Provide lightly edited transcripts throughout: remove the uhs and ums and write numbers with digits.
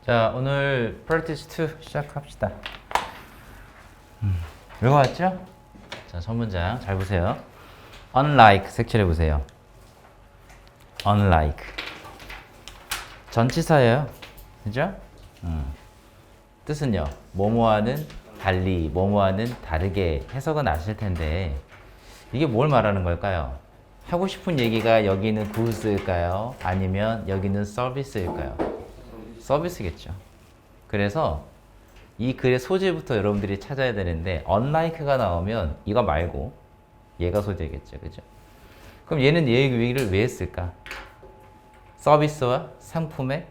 자, 오늘 practice 2 시작합시다. 읽어왔죠? 자, 첫 문장 잘 보세요. unlike 색칠해 보세요. unlike 전치사예요. 그죠? 뜻은요. 뭐뭐와는 달리, 뭐뭐와는 다르게 해석은 아실 텐데 이게 뭘 말하는 걸까요? 하고 싶은 얘기가 여기는 good일까요? 아니면 여기는 service일까요? 서비스겠죠. 그래서 이 글의 소재부터 여러분들이 찾아야 되는데 unlike가 나오면 이거 말고 얘가 소재겠죠. 그죠? 그럼 얘는 얘 얘기를 왜 했을까? 서비스와 상품의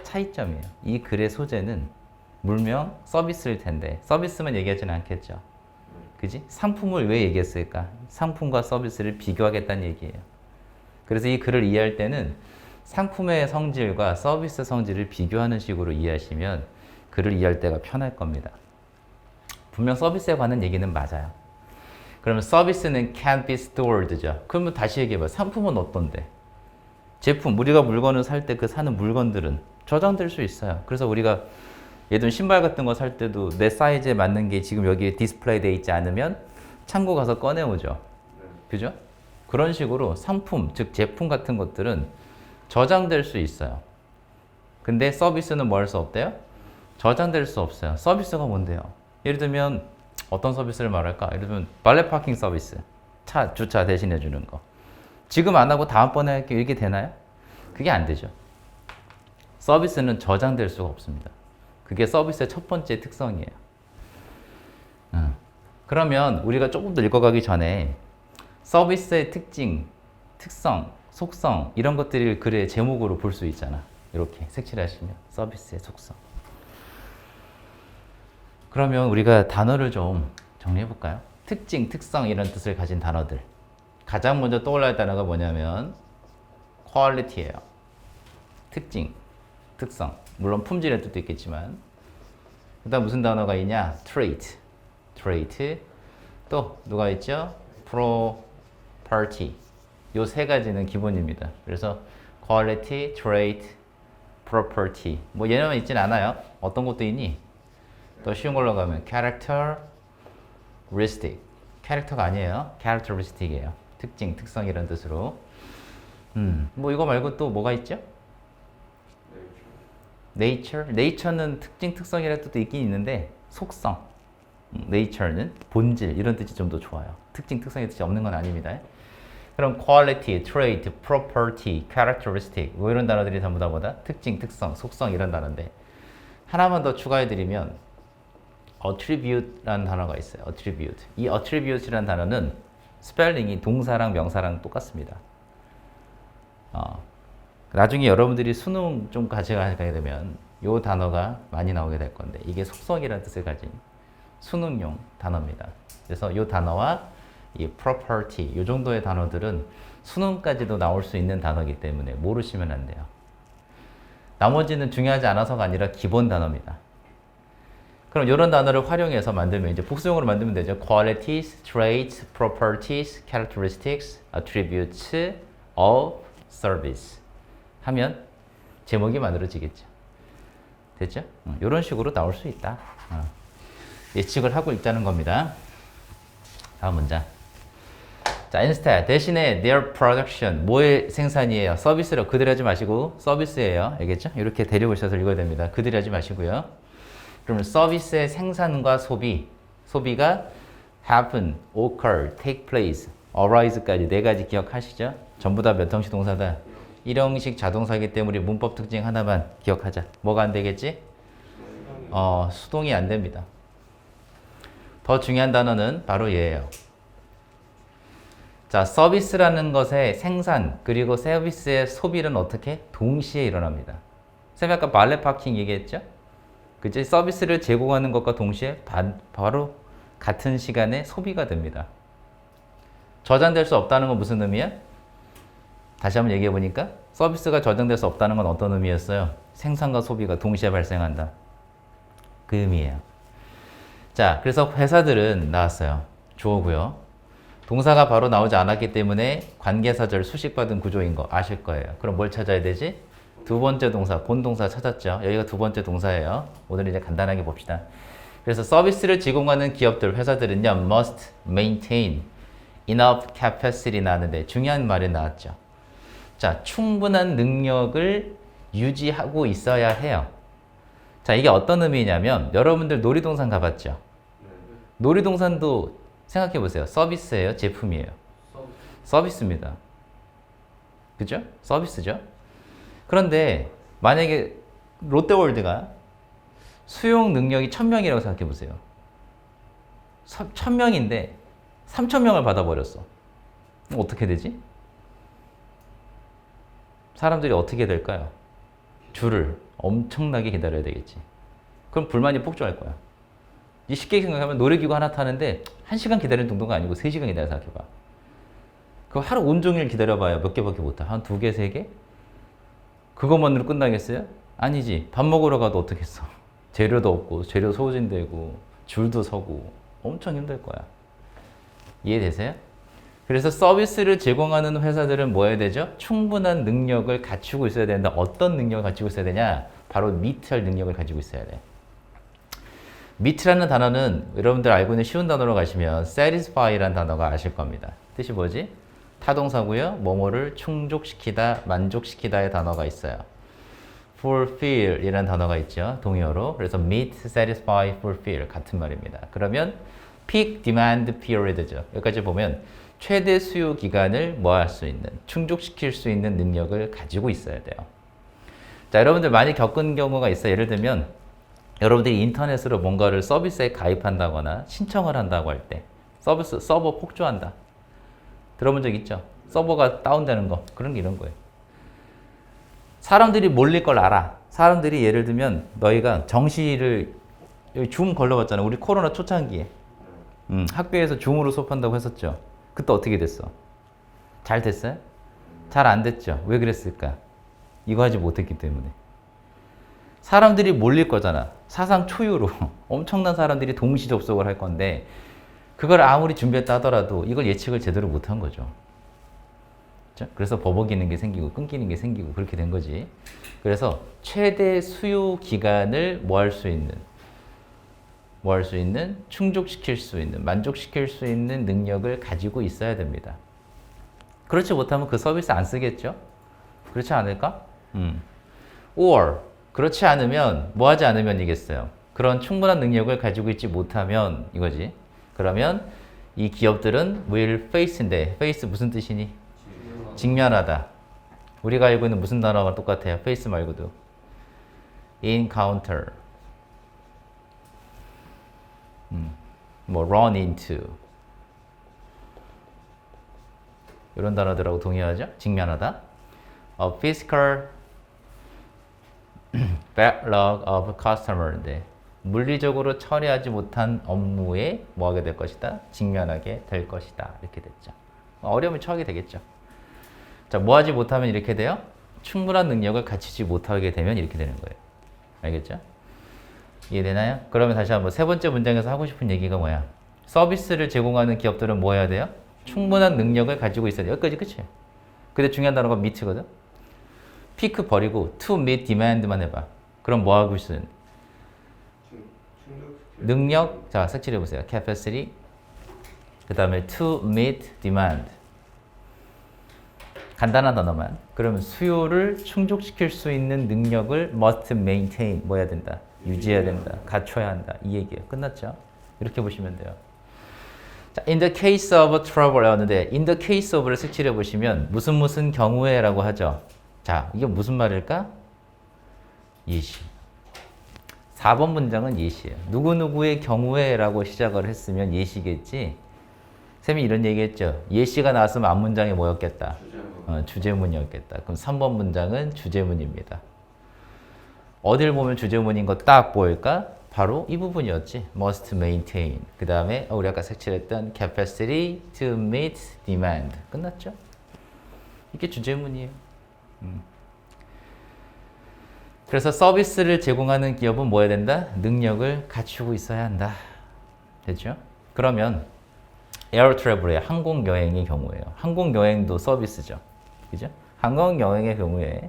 차이점이에요. 이 글의 소재는 물명 서비스일 텐데 서비스만 얘기하지는 않겠죠. 그지? 상품을 왜 얘기했을까? 상품과 서비스를 비교하겠다는 얘기예요. 그래서 이 글을 이해할 때는 상품의 성질과 서비스 성질을 비교하는 식으로 이해하시면 글을 이해할 때가 편할 겁니다. 분명 서비스에 관한 얘기는 맞아요. 그러면 서비스는 can't be stored죠. 그러면 다시 얘기해봐. 상품은 어떤데? 제품, 우리가 물건을 살 때 그 사는 물건들은 저장될 수 있어요. 그래서 우리가 예를 들면 신발 같은 거 살 때도 내 사이즈에 맞는 게 지금 여기에 디스플레이 돼 있지 않으면 창고 가서 꺼내오죠. 그죠? 그런 식으로 상품, 즉 제품 같은 것들은 저장될 수 있어요. 근데 서비스는 뭐 할 수 없대요? 저장될 수 없어요. 서비스가 뭔데요? 예를 들면 어떤 서비스를 말할까? 예를 들면 발렛 파킹 서비스. 차 주차 대신해 주는 거. 지금 안 하고 다음번에 할게요. 이게 되나요? 그게 안 되죠. 서비스는 저장될 수가 없습니다. 그게 서비스의 첫 번째 특성이에요. 그러면 우리가 조금 더 읽어가기 전에 서비스의 특징, 특성, 속성 이런 것들을 글의 제목으로 볼 수 있잖아. 이렇게 색칠하시면 서비스의 속성. 그러면 우리가 단어를 좀 정리해 볼까요? 특징, 특성 이런 뜻을 가진 단어들. 가장 먼저 떠올라야 할 단어가 뭐냐면 quality예요. 특징, 특성. 물론 품질의 뜻도 있겠지만 그다음 무슨 단어가 있냐? trait. 또 누가 있죠? property. 요 세 가지는 기본입니다. 그래서 quality, trait, property. 뭐 얘네만 있진 않아요. 어떤 것도 있니? 더 쉬운 걸로 가면 characteristic. 캐릭터가 아니에요. characteristic이에요. 특징, 특성 이런 뜻으로. 뭐 이거 말고 또 뭐가 있죠? nature는 특징, 특성이라는 뜻도 있긴 있는데 속성. nature는 본질 이런 뜻이 좀 더 좋아요. 특징, 특성의 뜻이 없는 건 아닙니다. 그럼 quality, trait, property, characteristic 뭐 이런 단어들이 전부 다 뭐다? 특징, 특성, 속성 이런 단어인데 하나만 더 추가해드리면 attribute라는 단어가 있어요. attribute. 이 attribute라는 단어는 스펠링이 동사랑 명사랑 똑같습니다. 나중에 여러분들이 수능 좀 가져가게 되면 이 단어가 많이 나오게 될 건데 이게 속성이라는 뜻을 가진 수능용 단어입니다. 그래서 이 단어와 이 property 이 정도의 단어들은 수능까지도 나올 수 있는 단어이기 때문에 모르시면 안 돼요. 나머지는 중요하지 않아서가 아니라 기본 단어입니다. 그럼 이런 단어를 활용해서 만들면 이제 복수형으로 만들면 되죠. qualities, traits, properties, characteristics, attributes of service 하면 제목이 만들어지겠죠. 됐죠? 이런 식으로 나올 수 있다. 예측을 하고 있다는 겁니다. 다음 문장. 자, instead 대신에 their production 뭐의 생산이에요? 서비스로 그들이 하지 마시고 서비스예요. 알겠죠? 이렇게 데리고 오셔서 읽어야 됩니다. 그들이 하지 마시고요. 그러면 서비스의 생산과 소비가 happen, occur, take place, arise까지 네 가지 기억하시죠? 전부 다 몇 형식 동사다? 일형식 자동사이기 때문에 우리 문법 특징 하나만 기억하자. 뭐가 안 되겠지? 수동이 안 됩니다. 더 중요한 단어는 바로 얘예요. 자, 서비스라는 것의 생산 그리고 서비스의 소비는 어떻게? 동시에 일어납니다. 쌤이 아까 발렛 파킹 얘기했죠? 그치? 서비스를 제공하는 것과 동시에 바로 같은 시간에 소비가 됩니다. 저장될 수 없다는 건 무슨 의미야? 다시 한번 얘기해 보니까 서비스가 저장될 수 없다는 건 어떤 의미였어요? 생산과 소비가 동시에 발생한다. 그 의미예요. 자, 그래서 회사들은 나왔어요. 주어고요. 동사가 바로 나오지 않았기 때문에 관계사절 수식받은 구조인 거 아실 거예요. 그럼 뭘 찾아야 되지? 두 번째 동사, 본동사 찾았죠? 여기가 두 번째 동사예요. 오늘 이제 간단하게 봅시다. 그래서 서비스를 제공하는 기업들, 회사들은요, must maintain enough capacity 나왔는데 중요한 말이 나왔죠. 자, 충분한 능력을 유지하고 있어야 해요. 자, 이게 어떤 의미냐면 여러분들 놀이동산 가봤죠? 놀이동산도 생각해 보세요. 서비스예요? 제품이에요? 서비스입니다. 그죠? 서비스죠? 그런데 만약에 롯데월드가 수용 능력이 1000명이라고 생각해 보세요. 1000명인데 3000명을 받아버렸어. 그럼 어떻게 되지? 사람들이 어떻게 될까요? 줄을 엄청나게 기다려야 되겠지. 그럼 불만이 폭주할 거야. 쉽게 생각하면 놀이기구 하나 타는데 1시간 기다리는 정도가 아니고 3시간 기다려 생각해봐. 그거 하루 온종일 기다려봐야 몇 개밖에 못 타. 한 2개, 3개? 그것만으로 끝나겠어요? 아니지. 밥 먹으러 가도 어떻겠어. 재료도 없고 재료 소진되고 줄도 서고 엄청 힘들 거야. 이해되세요? 그래서 서비스를 제공하는 회사들은 뭐 해야 되죠? 충분한 능력을 갖추고 있어야 되는데 어떤 능력을 가지고 있어야 되냐? 바로 meet할 능력을 가지고 있어야 돼. meet라는 단어는 여러분들 알고 있는 쉬운 단어로 가시면 satisfy라는 단어가 아실 겁니다. 뜻이 뭐지? 타동사고요. 뭐뭐를 충족시키다, 만족시키다의 단어가 있어요. fulfill 이라는 단어가 있죠. 동의어로. 그래서 meet, satisfy, fulfill 같은 말입니다. 그러면 peak demand period죠. 여기까지 보면 최대 수요 기간을 뭐 할 수 있는, 충족시킬 수 있는 능력을 가지고 있어야 돼요. 자, 여러분들 많이 겪은 경우가 있어요. 예를 들면 여러분들이 인터넷으로 뭔가를 서비스에 가입한다거나 신청을 한다고 할 때 서버 폭주한다. 들어본 적 있죠? 서버가 다운되는 거. 그런 게 이런 거예요. 사람들이 몰릴 걸 알아. 사람들이 예를 들면 너희가 정시를 줌 걸러봤잖아. 우리 코로나 초창기에. 학교에서 줌으로 수업한다고 했었죠. 그때 어떻게 됐어? 잘 됐어요? 잘 안 됐죠. 왜 그랬을까? 이거 하지 못했기 때문에. 사람들이 몰릴 거잖아. 사상 초유로 엄청난 사람들이 동시 접속을 할 건데 그걸 아무리 준비했다 하더라도 이걸 예측을 제대로 못한 거죠. 그렇죠? 그래서 버벅이는 게 생기고 끊기는 게 생기고 그렇게 된 거지. 그래서 최대 수요 기간을 뭐 할 수 있는, 충족시킬 수 있는, 만족시킬 수 있는 능력을 가지고 있어야 됩니다. 그렇지 못하면 그 서비스 안 쓰겠죠? 그렇지 않을까? or 그렇지 않으면 뭐 하지 않으면이겠어요. 그런 충분한 능력을 가지고 있지 못하면 이거지. 그러면 이 기업들은 will face인데 face 무슨 뜻이니? 직면하다. 우리가 알고 있는 무슨 단어가 똑같아요? face 말고도. encounter. 뭐 run into. 이런 단어들하고 동의하죠? 직면하다. A physical backlog of customer인데 물리적으로 처리하지 못한 업무에 뭐 하게 될 것이다? 직면하게 될 것이다. 이렇게 됐죠. 어려움에 처하게 되겠죠. 자, 뭐 하지 못하면 이렇게 돼요? 충분한 능력을 갖추지 못하게 되면 이렇게 되는 거예요. 알겠죠? 이해되나요? 그러면 다시 한번 세 번째 문장에서 하고 싶은 얘기가 뭐야? 서비스를 제공하는 기업들은 뭐 해야 돼요? 충분한 능력을 가지고 있어야 돼요. 여기까지 끝이에요. 근데 중요한 단어가 meet거든? 피크 버리고 to meet demand만 해봐. 그럼 뭐 하고 있어요? 능력, 자, 색칠해보세요. capacity, 그 다음에 to meet demand. 간단한 단어만. 그러면 수요를 충족시킬 수 있는 능력을 must maintain, 뭐 해야 된다? 유지해야 된다. 갖춰야 한다. 이 얘기예요. 끝났죠? 이렇게 보시면 돼요. 자, in the case of trouble 였는데 in the case of를 색칠해 보시면 무슨 경우에라고 하죠. 자, 이게 무슨 말일까? 예시. 4번 문장은 예시예요. 누구누구의 경우에라고 시작을 했으면 예시겠지. 쌤이 이런 얘기했죠. 예시가 나왔으면 앞문장이 뭐였겠다? 주제문이었겠다. 그럼 3번 문장은 주제문입니다. 어딜 보면 주제문인 거 딱 보일까? 바로 이 부분이었지. must maintain. 그 다음에 우리 아까 색칠했던 capacity to meet demand. 끝났죠? 이게 주제문이에요. 그래서 서비스를 제공하는 기업은 뭐 해야 된다? 능력을 갖추고 있어야 한다. 됐죠? 그러면 에어 트래블의 항공 여행의 경우에요. 항공 여행도 서비스죠. 그죠? 항공 여행의 경우에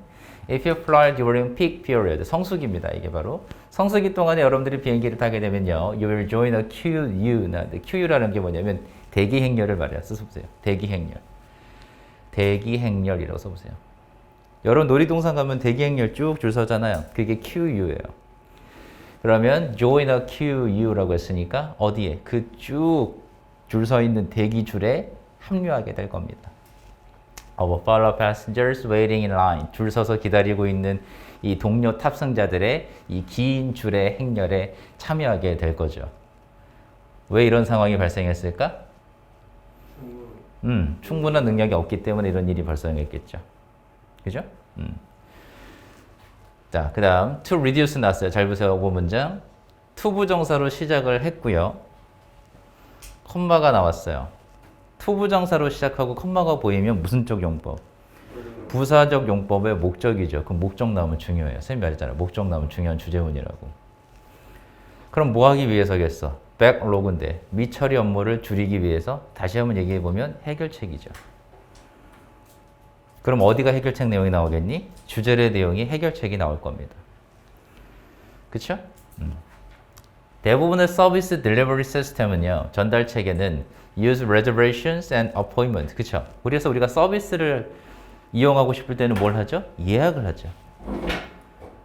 If you fly during peak period. 성수기입니다. 이게 바로. 성수기 동안에 여러분들이 비행기를 타게 되면요. You will join a QU. QU라는 게 뭐냐면 대기 행렬을 말해요. 써보세요. 대기 행렬. 대기 행렬이라고 써보세요. 여러분 놀이동산 가면 대기 행렬 쭉 줄 서잖아요. 그게 QU예요. 그러면 join a QU라고 했으니까 어디에? 그 쭉 줄 서 있는 대기 줄에 합류하게 될 겁니다. Of fellow passengers waiting in line. 줄 서서 기다리고 있는 이 동료 탑승자들의 이 긴 줄의 행렬에 참여하게 될 거죠. 왜 이런 상황이 발생했을까? 충분한 능력이 없기 때문에 이런 일이 발생했겠죠. 그죠? 자, 그 다음 to reduce 나왔어요. 잘 보세요. 5번 문장. to 부정사로 시작을 했고요. 콤마가 나왔어요. to 부정사로 시작하고 콤마가 보이면 무슨 쪽 용법? 부사적 용법의 목적이죠. 그럼 목적 나오면 중요해요. 선생님이 말했잖아요. 목적 나오면 중요한 주제문이라고. 그럼 뭐 하기 위해서겠어? 백로그인데 미처리 업무를 줄이기 위해서 다시 한번 얘기해보면 해결책이죠. 그럼 어디가 해결책 내용이 나오겠니? 주제의 내용이 해결책이 나올 겁니다. 그쵸? 대부분의 서비스 딜리버리 시스템은요. 전달 체계는 use reservations and appointment. 그쵸? 그래서 우리가 서비스를 이용하고 싶을 때는 뭘 하죠? 예약을 하죠.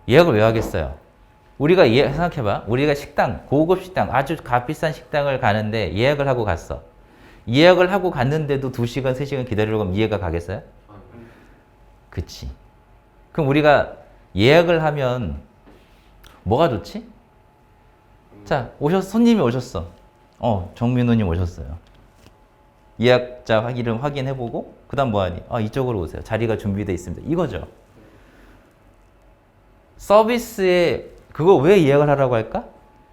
예약을 왜 하겠어요? 우리가 생각해봐. 우리가 식당, 고급 식당, 아주 값비싼 식당을 가는데 예약을 하고 갔어. 예약을 하고 갔는데도 2시간, 3시간 기다리려고 하면 이해가 가겠어요? 그치. 그럼 우리가 예약을 하면 뭐가 좋지? 자, 손님이 오셨어. 정민호님 오셨어요. 예약자 이름 확인해보고 그 다음 뭐하니? 이쪽으로 오세요. 자리가 준비되어 있습니다. 이거죠. 서비스에 그거 왜 예약을 하라고 할까?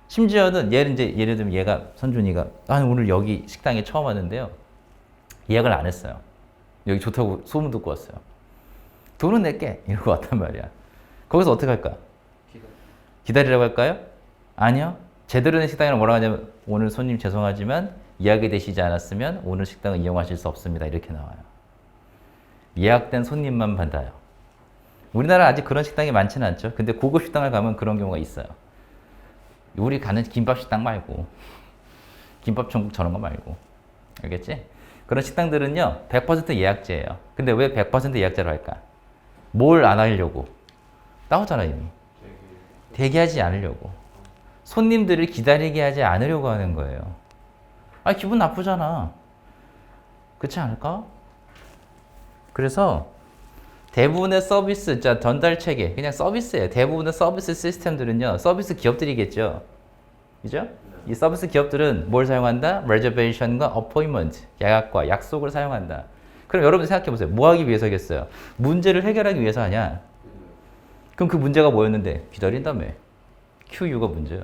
심지어는 예를 들면 선준이가 오늘 여기 식당에 처음 왔는데요. 예약을 안 했어요. 여기 좋다고 소문 듣고 왔어요. 돈은 낼게 이러고 왔단 말이야. 거기서 어떻게 할까? 기다리라고 할까요? 아니요. 제대로 된 식당이랑 뭐라고 하냐면 오늘 손님 죄송하지만 예약이 되시지 않았으면 오늘 식당을 이용하실 수 없습니다. 이렇게 나와요. 예약된 손님만 받아요. 우리나라 아직 그런 식당이 많지는 않죠. 근데 고급 식당을 가면 그런 경우가 있어요. 우리 가는 김밥 식당 말고 김밥 천국 저런 거 말고 알겠지? 그런 식당들은요 100% 예약제예요. 근데 왜 100% 예약제로 할까? 뭘 안 하려고? 나오잖아 이미. 대기하지 않으려고. 손님들을 기다리게 하지 않으려고 하는 거예요. 기분 나쁘잖아. 그렇지 않을까? 그래서 대부분의 서비스, 전달 체계, 그냥 서비스예요. 대부분의 서비스 시스템들은요, 서비스 기업들이겠죠. 그죠? 이 서비스 기업들은 뭘 사용한다? reservation과 appointment, 예약과 약속을 사용한다. 그럼 여러분 생각해 보세요. 뭐 하기 위해서겠어요? 문제를 해결하기 위해서 하냐? 그럼 그 문제가 뭐였는데? 기다린다며. QU가 문제야.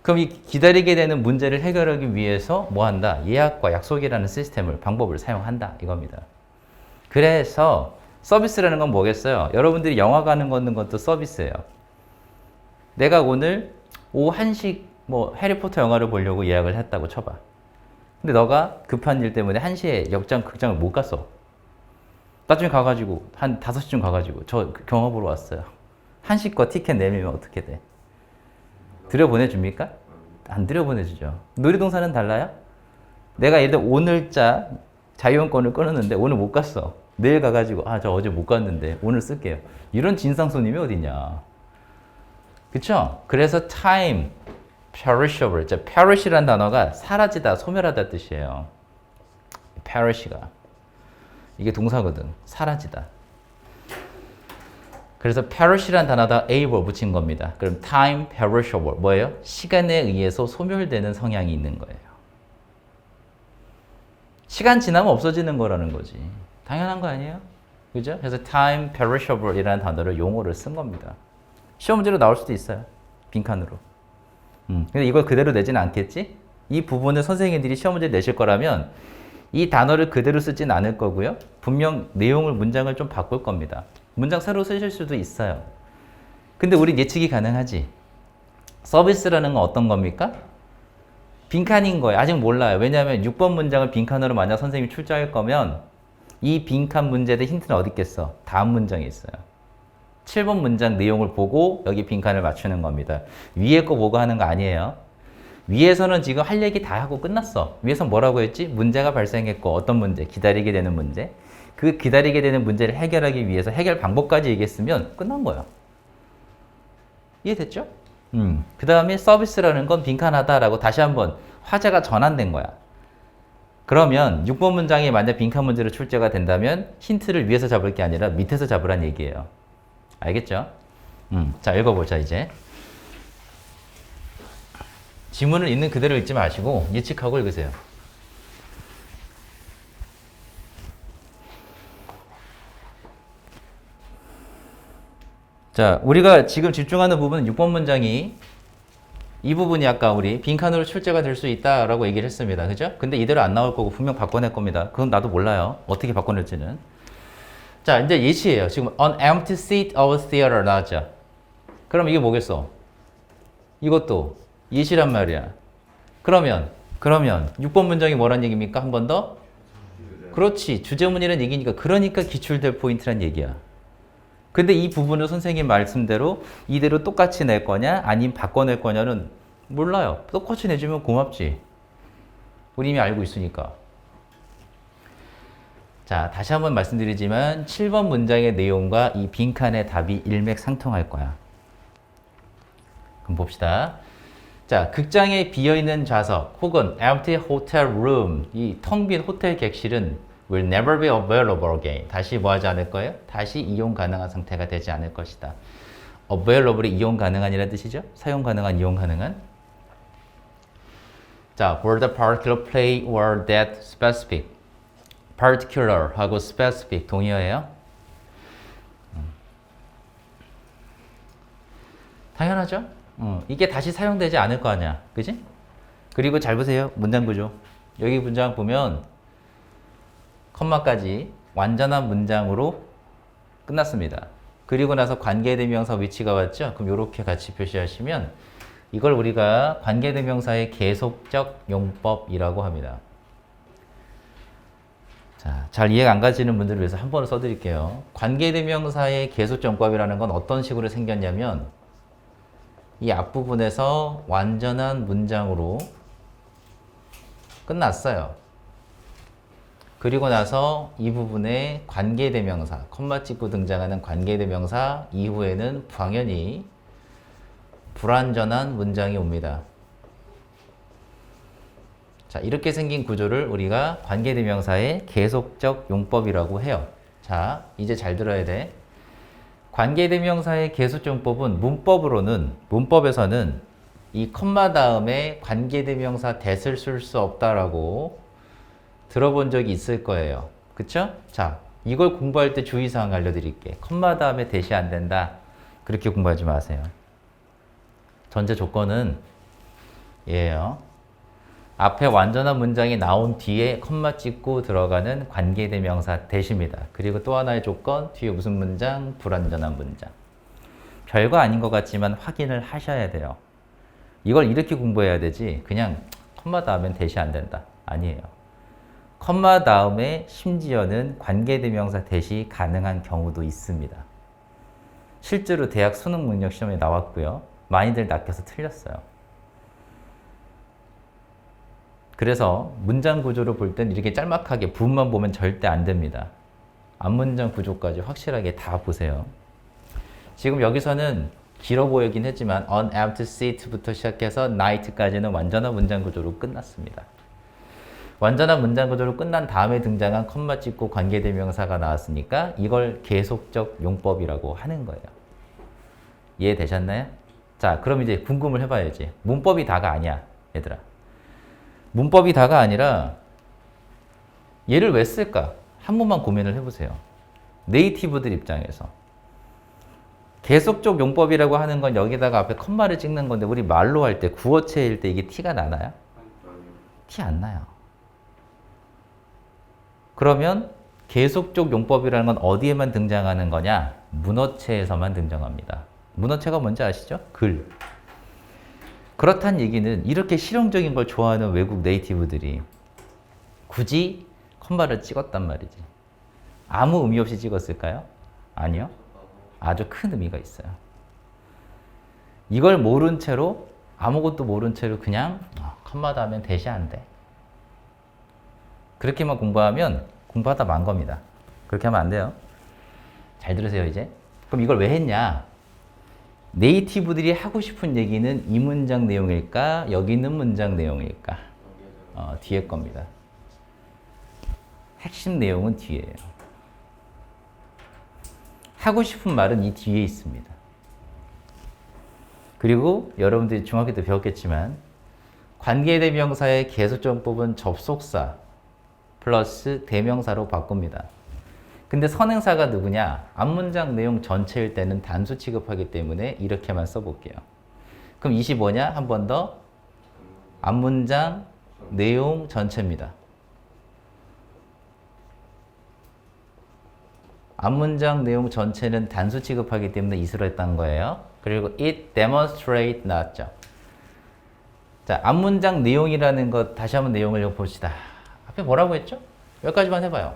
그럼 이 기다리게 되는 문제를 해결하기 위해서 뭐 한다? 예약과 약속이라는 방법을 사용한다. 이겁니다. 그래서 서비스라는 건 뭐겠어요? 여러분들이 영화 가는 것도 서비스예요. 내가 오늘 오후 1시 해리포터 영화를 보려고 예약을 했다고 쳐봐. 근데 너가 급한 일 때문에 1시에 극장을 못 갔어. 나중에 가가지고 한 5시쯤 가가지고 저 영화 보러 왔어요. 1시 거 티켓 내밀면 어떻게 돼? 들여보내줍니까? 안 들여보내주죠. 놀이동산은 달라요? 내가 예를 들어 오늘자 자유용권을 끊었는데 오늘 못 갔어. 내일 가가지고 저 어제 못 갔는데 오늘 쓸게요. 이런 진상 손님이 어딨냐. 그쵸? 그래서 time, perishable. perish라는 단어가 사라지다, 소멸하다 뜻이에요. perish가. 이게 동사거든. 사라지다. 그래서 perish라는 단어에다 able 붙인 겁니다. 그럼 time perishable 뭐예요? 시간에 의해서 소멸되는 성향이 있는 거예요. 시간 지나면 없어지는 거라는 거지. 당연한 거 아니에요? 그죠? 그래서 time perishable 이라는 단어를 용어를 쓴 겁니다. 시험 문제로 나올 수도 있어요. 빈칸으로. 근데 이걸 그대로 내지는 않겠지? 이 부분을 선생님들이 시험 문제를 내실 거라면 이 단어를 그대로 쓰진 않을 거고요. 분명 문장을 좀 바꿀 겁니다. 문장 새로 쓰실 수도 있어요. 근데 우리 예측이 가능하지. 서비스라는 건 어떤 겁니까? 빈칸인 거예요. 아직 몰라요. 왜냐하면 6번 문장을 빈칸으로 만약 선생님이 출제할 거면 이 빈칸 문제의 힌트는 어디 있겠어? 다음 문장에 있어요. 7번 문장 내용을 보고 여기 빈칸을 맞추는 겁니다. 위에 거 보고 하는 거 아니에요. 위에서는 지금 할 얘기 다 하고 끝났어. 위에서 뭐라고 했지? 문제가 발생했고 어떤 문제? 기다리게 되는 문제. 그 기다리게 되는 문제를 해결하기 위해서 해결 방법까지 얘기했으면 끝난 거야. 이해됐죠? 그 다음에 서비스라는 건 빈칸하다라고 다시 한번 화제가 전환된 거야. 그러면 6번 문장이 만약 빈칸 문제로 출제가 된다면 힌트를 위에서 잡을 게 아니라 밑에서 잡으란 얘기예요. 알겠죠? 자, 읽어보자, 이제. 지문을 있는 그대로 읽지 마시고 예측하고 읽으세요. 자, 우리가 지금 집중하는 부분은 6번 문장이 이 부분이 아까 우리 빈칸으로 출제가 될 수 있다라고 얘기를 했습니다. 그죠? 근데 이대로 안 나올 거고 분명 바꿔낼 겁니다. 그건 나도 몰라요. 어떻게 바꿔낼지는. 자, 이제 예시예요. 지금 an empty seat of theater 나왔죠? 그럼 이게 뭐겠어? 이것도 예시란 말이야. 그러면 6번 문장이 뭐란 얘기입니까? 한 번 더? 그렇지. 주제문이란 얘기니까. 그러니까 기출될 포인트란 얘기야. 근데 이 부분을 선생님 말씀대로 이대로 똑같이 낼 거냐 아니면 바꿔낼 거냐는 몰라요. 똑같이 내주면 고맙지. 우리 이미 알고 있으니까. 자, 다시 한번 말씀드리지만 7번 문장의 내용과 이 빈칸의 답이 일맥상통할 거야. 그럼 봅시다. 자, 극장에 비어있는 좌석 혹은 empty hotel room, 이 텅 빈 호텔 객실은 will never be available again. 다시 뭐 하지 않을 거예요? 다시 이용 가능한 상태가 되지 않을 것이다. available이 이용 가능한이라는 뜻이죠? 사용 가능한, 이용 가능한. 자, for the particular play or that specific. particular 하고 specific 동의어예요? 당연하죠? 이게 다시 사용되지 않을 거 아니야. 그지? 그리고 잘 보세요. 문장 구조. 여기 문장 보면 컴마까지 완전한 문장으로 끝났습니다. 그리고 나서 관계대명사 위치가 왔죠? 그럼 이렇게 같이 표시하시면 이걸 우리가 관계대명사의 계속적 용법이라고 합니다. 자, 잘 이해가 안 가시는 분들을 위해서 한 번을 써드릴게요. 관계대명사의 계속적 용법이라는 건 어떤 식으로 생겼냐면 이 앞부분에서 완전한 문장으로 끝났어요. 그리고 나서 이 부분에 관계대명사, 콤마 찍고 등장하는 관계대명사 이후에는 당연히 불완전한 문장이 옵니다. 자, 이렇게 생긴 구조를 우리가 관계대명사의 계속적 용법이라고 해요. 자, 이제 잘 들어야 돼. 관계대명사의 계속적 용법은 문법에서는 이 콤마 다음에 관계대명사 that을 쓸 수 없다라고 들어본 적이 있을 거예요. 그쵸? 자, 이걸 공부할 때 주의사항 알려드릴게. 콤마 다음에 that이 안 된다. 그렇게 공부하지 마세요. 전제 조건은 얘예요. 앞에 완전한 문장이 나온 뒤에 콤마 찍고 들어가는 관계대명사 that입니다. 그리고 또 하나의 조건, 뒤에 무슨 문장? 불완전한 문장. 별거 아닌 것 같지만 확인을 하셔야 돼요. 이걸 이렇게 공부해야 되지 그냥 콤마 다음엔 that이 안 된다. 아니에요. 컴마 다음에 심지어는 관계대명사 that이 가능한 경우도 있습니다. 실제로 대학 수능 능력 시험에 나왔고요. 많이들 낚여서 틀렸어요. 그래서 문장 구조를 볼 땐 이렇게 짤막하게 부분만 보면 절대 안 됩니다. 앞문장 구조까지 확실하게 다 보세요. 지금 여기서는 길어 보이긴 했지만 on empty seat부터 시작해서 night까지는 완전한 문장 구조로 끝났습니다. 완전한 문장 구조로 끝난 다음에 등장한 컴마 찍고 관계대명사가 나왔으니까 이걸 계속적 용법이라고 하는 거예요. 이해되셨나요? 자, 그럼 이제 궁금을 해봐야지. 문법이 다가 아니야, 얘들아. 문법이 다가 아니라 얘를 왜 쓸까? 한 번만 고민을 해보세요. 네이티브들 입장에서. 계속적 용법이라고 하는 건 여기다가 앞에 컴마를 찍는 건데 우리 말로 할 때, 구어체일 때 이게 티가 나나요? 티 안 나요. 그러면 계속적 용법이라는 건 어디에만 등장하는 거냐? 문어체에서만 등장합니다. 문어체가 뭔지 아시죠? 글. 그렇다는 얘기는 이렇게 실용적인 걸 좋아하는 외국 네이티브들이 굳이 컴마를 찍었단 말이지. 아무 의미 없이 찍었을까요? 아니요. 아주 큰 의미가 있어요. 이걸 모른 채로 아무것도 모른 채로 그냥 컴마다 하면 대시한대. 그렇게만 공부하면 공부하다 만 겁니다. 그렇게 하면 안 돼요. 잘 들으세요 이제. 그럼 이걸 왜 했냐? 네이티브들이 하고 싶은 얘기는 이 문장 내용일까? 여기 있는 문장 내용일까? 뒤에 겁니다. 핵심 내용은 뒤에요. 하고 싶은 말은 이 뒤에 있습니다. 그리고 여러분들이 중학교 때 배웠겠지만 관계대명사의 계속정법은 접속사 플러스 대명사로 바꿉니다. 근데 선행사가 누구냐? 앞문장 내용 전체일 때는 단수 취급하기 때문에 이렇게만 써볼게요. 그럼 25냐? 한 번 더. 앞문장 내용 전체입니다. 앞문장 내용 전체는 단수 취급하기 때문에 이수로 했던 거예요. 그리고 it demonstrate 나왔죠. 자, 앞문장 내용이라는 것 다시 한번 내용을 좀 봅시다. 앞에 뭐라고 했죠? 여기까지만 해봐요.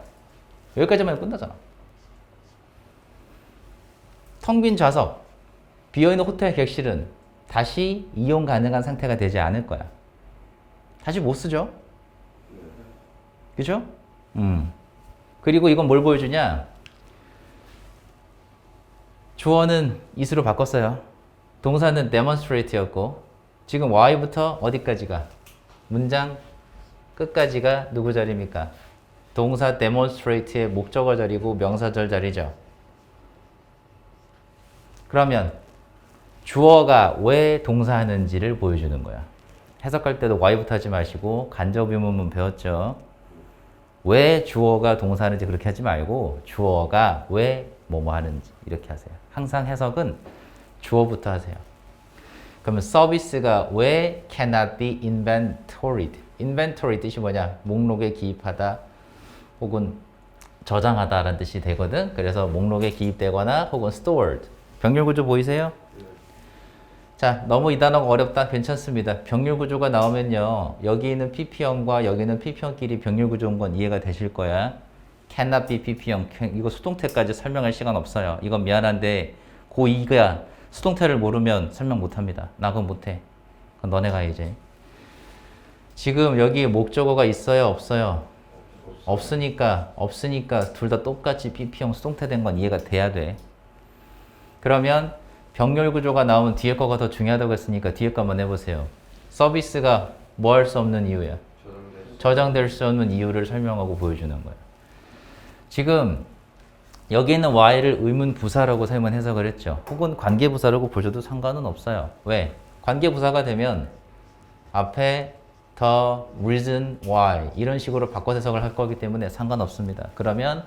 여기까지만 해도 끝나잖아. 텅 빈 좌석, 비어있는 호텔 객실은 다시 이용 가능한 상태가 되지 않을 거야. 다시 못 쓰죠? 그죠? 그리고 이건 뭘 보여주냐? 주어는 is로 바꿨어요. 동사는 demonstrate였고 지금 y부터 어디까지가? 문장 끝까지가 누구 자리입니까? 동사 demonstrate의 목적어 자리고 명사절 자리죠. 그러면 주어가 왜 동사하는지를 보여주는 거야. 해석할 때도 y부터 하지 마시고 간접 의문문 배웠죠. 왜 주어가 동사하는지 그렇게 하지 말고 주어가 왜 뭐뭐 하는지 이렇게 하세요. 항상 해석은 주어부터 하세요. 그러면 서비스가 왜 cannot be inventoried? inventory 뜻이 뭐냐? 목록에 기입하다 혹은 저장하다라는 뜻이 되거든. 그래서 목록에 기입되거나 혹은 stored. 병렬 구조 보이세요? 자, 너무 이 단어가 어렵다. 괜찮습니다. 병렬 구조가 나오면요. 여기 있는 PP형과 여기 있는 PP형끼리 병렬 구조인 건 이해가 되실 거야. cannot be PP형. 이거 수동태까지 설명할 시간 없어요. 이건 미안한데 고2가 수동태를 모르면 설명 못합니다. 나 그건 못해. 그건 너네가 이제. 지금 여기 목적어가 있어요? 없어요? 없으니까 둘 다 똑같이 PP형 수동태 된 건 이해가 돼야 돼. 그러면 병렬 구조가 나오면 뒤에 거가 더 중요하다고 했으니까 뒤에 거 한번 해보세요. 서비스가 뭐 할 수 없는 이유야? 저장될 수 없는 이유를 설명하고 보여주는 거예요. 지금 여기 있는 y를 의문 부사라고 사용한 해석을 했죠. 혹은 관계 부사라고 보셔도 상관은 없어요. 왜? 관계 부사가 되면 앞에 the reason why 이런 식으로 바꿔 해석을 할 거기 때문에 상관없습니다. 그러면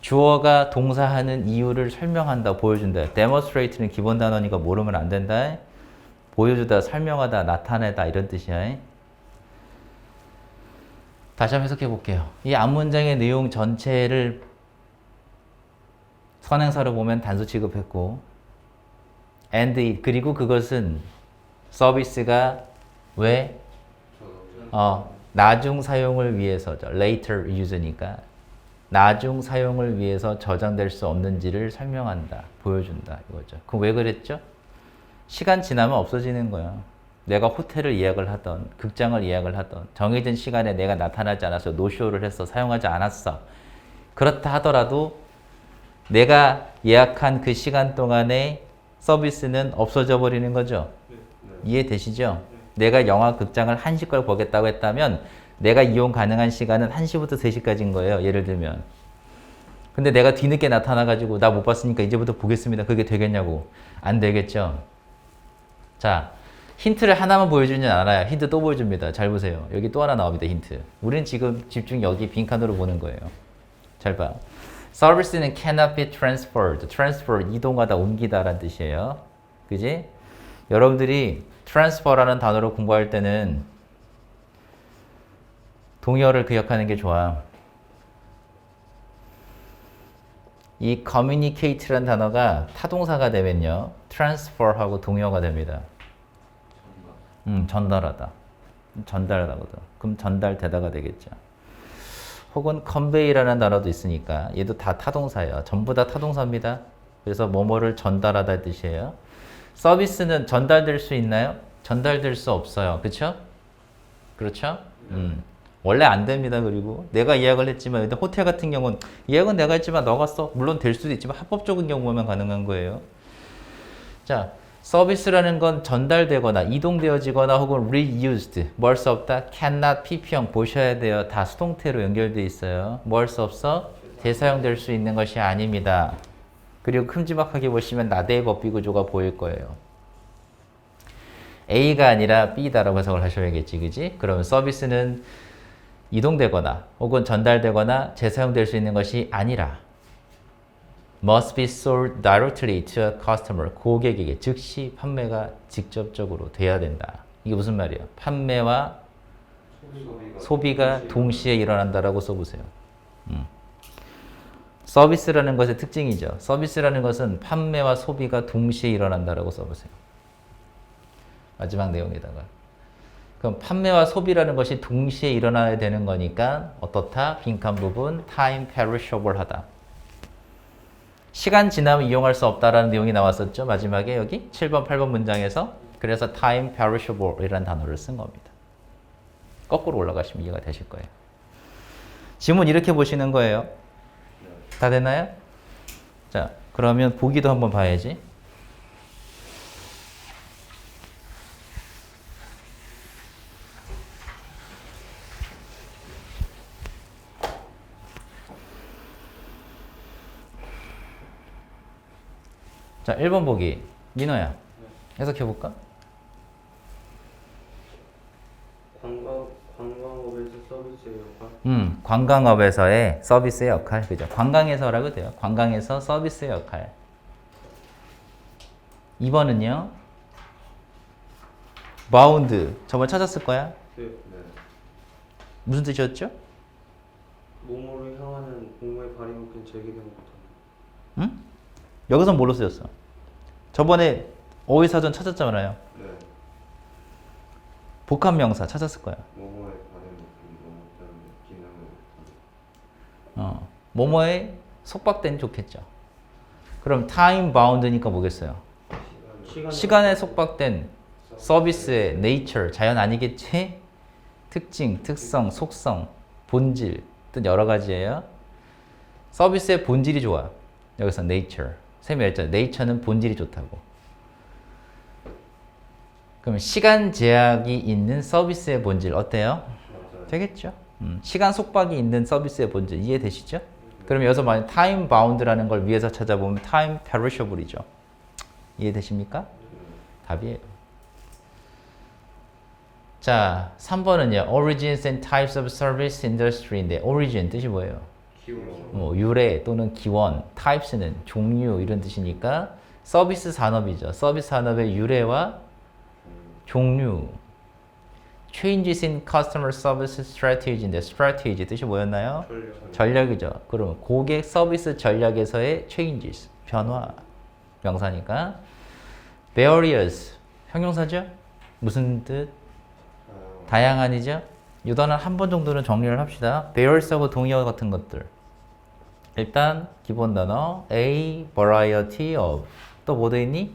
주어가 동사하는 이유를 설명한다, 보여준다. demonstrate는 기본 단어니까 모르면 안 된다. 보여주다, 설명하다, 나타내다 이런 뜻이야. 다시 한번 해석해 볼게요. 이 앞문장의 내용 전체를 선행사로 보면 단수 취급했고 and it, 그리고 그것은 서비스가 왜? 나중 사용을 위해서죠. later use니까 나중 사용을 위해서 저장될 수 없는지를 설명한다, 보여준다 이거죠. 그럼 왜 그랬죠? 시간 지나면 없어지는 거야. 내가 호텔을 예약을 하던 극장을 예약을 하던 정해진 시간에 내가 나타나지 않아서 노쇼를 했어, 사용하지 않았어. 그렇다 하더라도 내가 예약한 그 시간 동안에 서비스는 없어져 버리는 거죠. 이해되시죠? 내가 영화 극장을 1시 걸 보겠다고 했다면 내가 이용 가능한 시간은 1시부터 3시까지인 거예요. 예를 들면. 근데 내가 뒤늦게 나타나가지고 나 못 봤으니까 이제부터 보겠습니다. 그게 되겠냐고. 안 되겠죠. 자, 힌트를 하나만 보여주진 않아요. 힌트 또 보여줍니다. 잘 보세요. 여기 또 하나 나옵니다. 힌트. 우린 지금 집중 여기 빈칸으로 보는 거예요. 잘 봐. 서비스는 cannot be transferred. transfer, 이동하다, 옮기다 라는 뜻이에요. 그지? 여러분들이 transfer라는 단어로 공부할 때는 동의어를 기억하는 게 좋아. 이 communicate라는 단어가 타동사가 되면요. transfer하고 동의어가 됩니다. 전달하다. 전달하거든. 그럼 전달되다가 되겠죠. 혹은 convey라는 단어도 있으니까 얘도 다 타동사예요. 전부 다 타동사입니다. 그래서 뭐뭐를 전달하다 뜻이에요. 서비스는 전달될 수 있나요? 전달될 수 없어요. 그렇죠? 그렇죠? 원래 안 됩니다. 그리고 내가 예약을 했지만 근데 호텔 같은 경우는 예약은 내가 했지만 너가 써. 물론 될 수도 있지만 합법적인 경우만 가능한 거예요. 자, 서비스라는 건 전달되거나 이동되어지거나 혹은 reused 뭐 할 수 없다? cannot PP형 보셔야 돼요. 다 수동태로 연결돼 있어요. 뭐 할 수 없어? 재사용될 수 있는 것이 아닙니다. 그리고 큼지막하게 보시면 나대의 법비 구조가 보일 거예요. A가 아니라 B다라고 해석을 하셔야겠지, 그지? 그러면 서비스는 이동되거나 혹은 전달되거나 재사용될 수 있는 것이 아니라 must be sold directly to a customer. 고객에게 즉시 판매가 직접적으로 돼야 된다. 이게 무슨 말이에요? 판매와 소비가 동시에 일어난다라고 써보세요. 서비스라는 것의 특징이죠. 서비스라는 것은 판매와 소비가 동시에 일어난다라고 써보세요. 마지막 내용에다가. 그럼 판매와 소비라는 것이 동시에 일어나야 되는 거니까 어떻다? 빈칸 부분 time perishable 하다. 시간 지나면 이용할 수 없다라는 내용이 나왔었죠. 마지막에 여기 7번, 8번 문장에서. 그래서 time perishable 이라는 단어를 쓴 겁니다. 거꾸로 올라가시면 이해가 되실 거예요. 지문 이렇게 보시는 거예요. 다 됐나요? 자, 그러면 보기도 한번 봐야지. 자, 1번 보기. 민호야. 해석해볼까? 관광업에서 서비스의 역할? 관광업에서의 서비스의 역할. 그죠? 관광에서라고 돼요. 관광에서 서비스의 역할. 2번은요. 바운드. 저번 찾았을 거야? 네. 무슨 뜻이었죠? 몸으로 향하는 공무의 발휘목은 제기된 것다. 응? 여기서 뭘로 쓰였어? 저번에 어휘사전 찾았잖아요. 네. 복합명사 찾았을 거야. 몸의 발휘목은 기능을 뭐뭐에 속박된 좋겠죠. 그럼 time bound니까 뭐겠어요? 시간에 속박된 서비스의 nature, 자연 아니겠지? 특징, 특성, 속성, 본질 등 여러 가지예요. 서비스의 본질이 좋아. 여기서 nature. 쌤이 했잖아요. nature는 본질이 좋다고. 그럼 시간 제약이 있는 서비스의 본질 어때요? 맞아요. 되겠죠. 시간 속박이 있는 서비스의 본질 이해되시죠? 그럼 여기서 만약 time bound라는 걸 위에서 찾아보면 time perishable이죠. 이해되십니까? 답이에요. 자, 3번은요. Origins and types of service industry인데 origin 뜻이 뭐예요? 기원. 유래 또는 기원, types는 종류 이런 뜻이니까 서비스 산업이죠. 서비스 산업의 유래와 종류. Changes in customer service strategy인데 strategy 뜻이 뭐였나요? 전략이죠. 그럼 고객 서비스 전략에서의 changes, 변화 명사니까 various 형용사죠? 무슨 뜻? 다양한이죠? 이 단어 한 번 정도는 정리를 합시다. various하고 동의어 같은 것들. 일단 기본 단어 a variety of 또 뭐 돼 있니?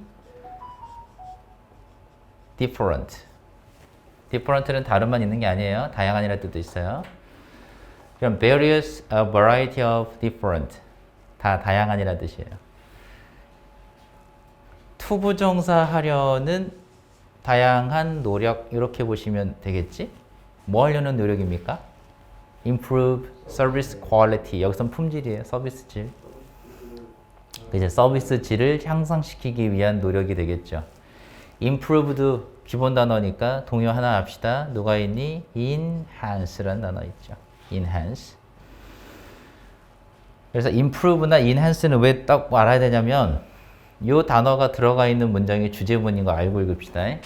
different. different는 다른만 있는 게 아니에요. 다양한이라는 뜻도 있어요. 그럼 various, a variety of different 다 다양한이라는 뜻이에요. 투부정사 하려는 다양한 노력 이렇게 보시면 되겠지? 뭐 하려는 노력입니까? improve service quality. 여기선 품질이에요. 서비스 질. 이제 서비스 질을 향상시키기 위한 노력이 되겠죠. improve도 기본 단어니까 동요 하나 합시다. 누가 있니? enhance라는 단어 있죠. enhance. 그래서 improve나 enhance는 왜 딱 알아야 되냐면 이 단어가 들어가 있는 문장이 주제문인 거 알고 읽읍시다.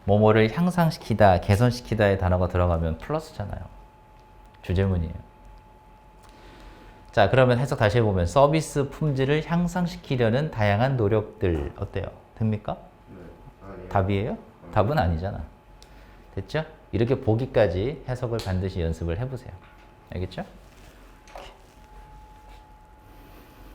뭐뭐를 향상시키다, 개선시키다의 단어가 들어가면 플러스잖아요. 주제문이에요. 자, 그러면 해석 다시 해보면 서비스 품질을 향상시키려는 다양한 노력들 어때요? 됩니까? 네. 답이에요? 답은 아니잖아. 됐죠? 이렇게 보기까지 해석을 반드시 연습을 해보세요. 알겠죠?